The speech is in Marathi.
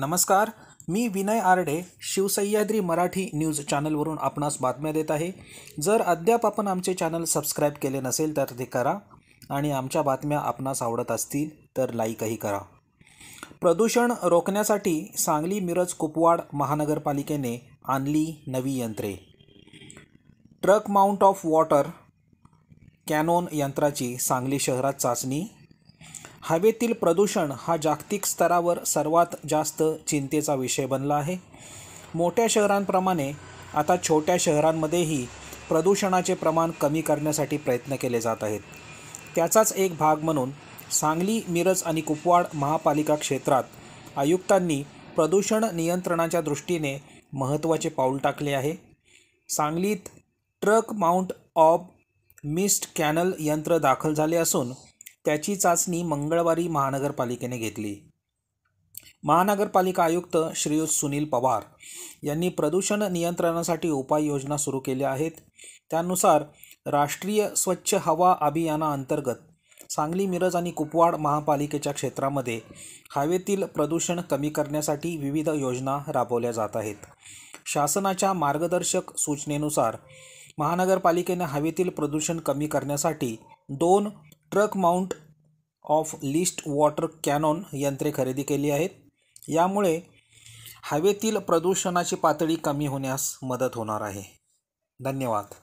नमस्कार, मी विनय आरडे शिवसह्याद्री मराठी न्यूज चॅनलवरून आपणास बातम्या देत आहे। जर अद्याप आपण आमचे चॅनल सबस्क्राईब केले नसेल तर ते करा आणि आमच्या बातम्या आपणास आवडत असतील तर लाईकही करा। प्रदूषण रोखण्यासाठी सांगली मिरज कुपवाड महानगरपालिकेने आणली नवी यंत्रे। Truck mount of water Canon यंत्राची सांगली शहरात चाचणी। हवेतील प्रदूषण हा जागतिक स्तरावर सर्वात जास्त चिंतेचा विषय बनला आहे। मोठ्या शहरांप्रमाणे आता छोट्या शहरांमध्येही प्रदूषणाचे प्रमाण कमी करण्यासाठी प्रयत्न केले जात आहेत। त्याचाच एक भाग म्हणून सांगली मिरज आणि कुपवाड महापालिका क्षेत्रात आयुक्तांनी प्रदूषण नियंत्रणाच्या दृष्टीने महत्त्वाचे पाऊल टाकले आहे। सांगलीत truck mount of mist canal यंत्र दाखल झाले असून त्याची चाचणी मंगळवारी महानगरपालिकेने घेतली। महानगरपालिका आयुक्त श्रीयुत सुनील पवार यांनी प्रदूषण नियंत्रणासाठी उपाययोजना सुरू केल्या आहेत। त्यानुसार राष्ट्रीय स्वच्छ हवा अभियानाअंतर्गत सांगली मिरज आणि कुपवाड महापालिकेच्या क्षेत्रामध्ये हवेतील प्रदूषण कमी करण्यासाठी विविध योजना राबवल्या जात आहेत। शासनाच्या मार्गदर्शक सूचनेनुसार महानगरपालिकेने हवेतील प्रदूषण कमी करण्यासाठी 2 truck mount of list water Canon यंत्रे खरेदी केली आहेत। यामुळे हवेतील प्रदूषणाची पातळी कमी होण्यास मदत होणार आहे। धन्यवाद।